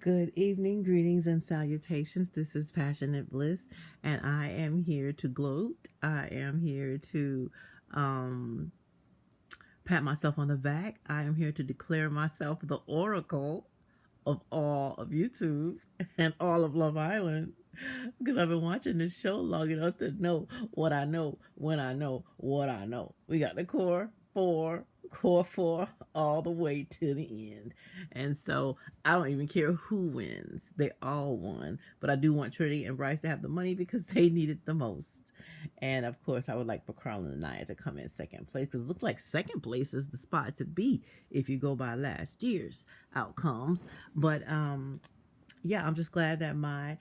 Good evening, greetings, and salutations. This is Passionate Bliss, and I am here to gloat. I am here to um, pat myself on the back. I am here to declare myself the oracle of all of YouTube and all of Love Island because I've been watching this show long enough to know what I know when I know what I know. We got the core four, all the way to the end. And so I don't even care who wins. They all won. But I do want Trinity and Bryce to have the money because they need it the most. And of course, I would like for Carlin and Nia to come in second place because it looks like second place is the spot to be if you go by last year's outcomes. But yeah, I'm just glad that my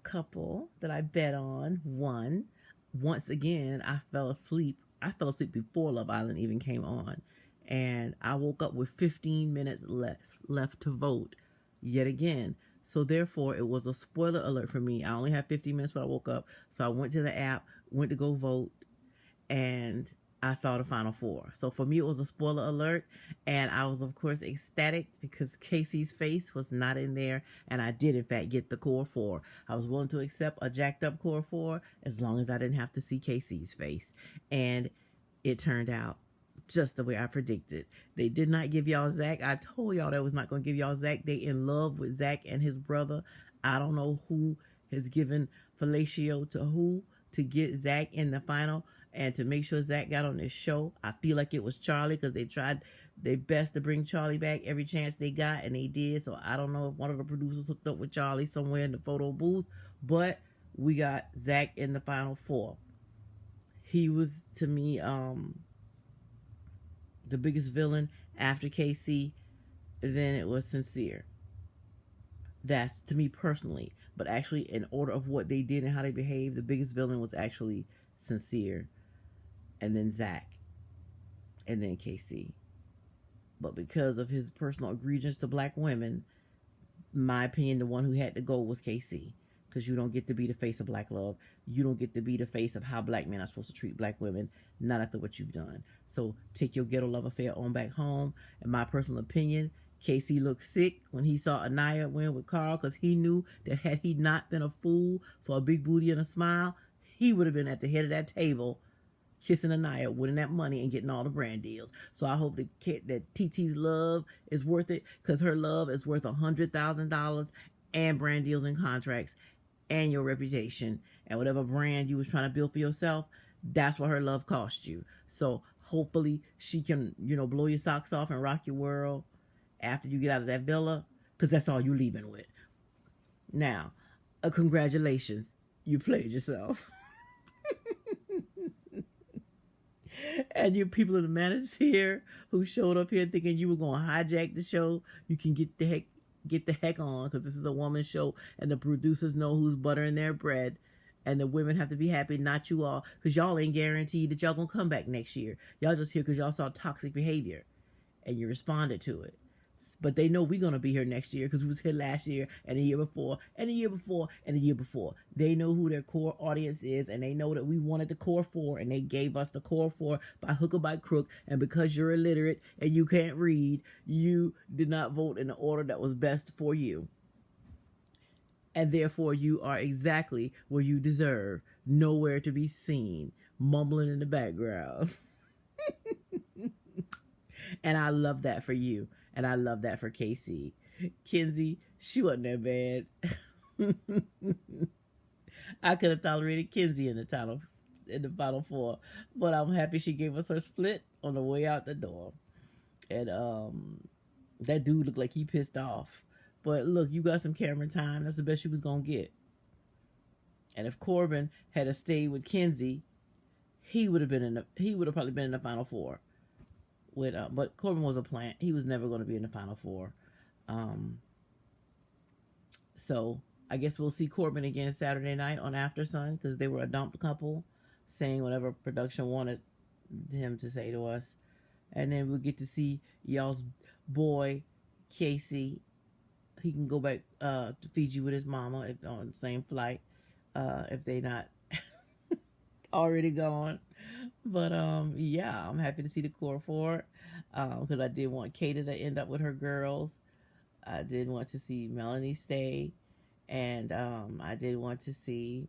couple that I bet on won. Once again, I fell asleep. I fell asleep before Love Island even came on. And I woke up with 15 minutes left to vote yet again. So therefore, it was a spoiler alert for me. I only had 15 minutes when I woke up. So I went to the app, went to go vote, and I saw the final four. So for me, it was a spoiler alert. And I was, of course, ecstatic because Casey's face was not in there. And I did, in fact, get the core four. I was willing to accept a jacked up core four as long as I didn't have to see Casey's face. And it turned out just the way I predicted. They did not give y'all Zach. I told y'all that was not going to give y'all Zach. They in love with Zach and his brother. I don't know who has given fellatio to who to get Zach in the final and to make sure Zach got on this show. I feel like it was Charlie because they tried their best to bring Charlie back every chance they got, and they did. So I don't know if one of the producers hooked up with Charlie somewhere in the photo booth, but we got Zach in the final four. He was, to me, the biggest villain after KC. Then it was Sincere. That's to me personally. But actually, in order of what they did and how they behaved, the biggest villain was actually Sincere, and then Zach, and then KC. But because of his personal egregious to black women, my opinion, the one who had to go was KC. Because you don't get to be the face of black love. You don't get to be the face of how black men are supposed to treat black women, not after what you've done. So take your ghetto love affair on back home. In my personal opinion, Casey looked sick when he saw Anaya win with Carl because he knew that had he not been a fool for a big booty and a smile, he would have been at the head of that table kissing Anaya, winning that money and getting all the brand deals. So I hope that TT's love is worth it because her love is worth $100,000 and brand deals and contracts and your reputation and whatever brand you was trying to build for yourself. That's what her love cost you. So hopefully she can, blow your socks off and rock your world after you get out of that villa because that's all you leaving with. Now, congratulations. You played yourself. And you people in the manosphere who showed up here thinking you were going to hijack the show, you can get the heck on because this is a woman's show and the producers know who's buttering their bread and the women have to be happy, not you all, because y'all ain't guaranteed that y'all gonna come back next year. Y'all just here because y'all saw toxic behavior and you responded to it. But they know we're gonna be here next year because we was here last year and the year before and the year before and the year before. They know who their core audience is and they know that we wanted the core four and they gave us the core four by hook or by crook. And because you're illiterate and you can't read, you did not vote in the order that was best for you. And therefore you are exactly where you deserve, nowhere to be seen, mumbling in the background. And I love that for you. And I love that for Casey. Kenzie, she wasn't that bad. I could have tolerated Kenzie in the final four, but I'm happy she gave us her split on the way out the door. And that dude looked like he pissed off. But look, you got some camera time. That's the best you was gonna get. And if Corbin had stayed with Kenzie, he would have probably been in the final four. But Corbin was a plant. He was never going to be in the final four. So I guess we'll see Corbin again Saturday night on After Sun because they were a dumped couple, saying whatever production wanted him to say to us, and then we'll get to see y'all's boy Casey. He can go back to Fiji with his mama on the same flight if they not already gone. But I'm happy to see the core four because I did want Kata to end up with her girls. I did want to see Melanie stay, and I did want to see,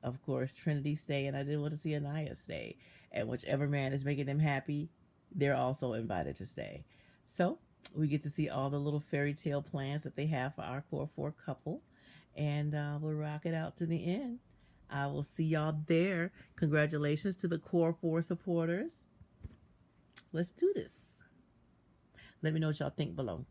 of course, Trinity stay, and I did want to see Anaya stay. And whichever man is making them happy, they're also invited to stay. So we get to see all the little fairy tale plans that they have for our core four couple, and we'll rock it out to the end. I will see y'all there. Congratulations to the core four supporters. Let's do this. Let me know what y'all think below.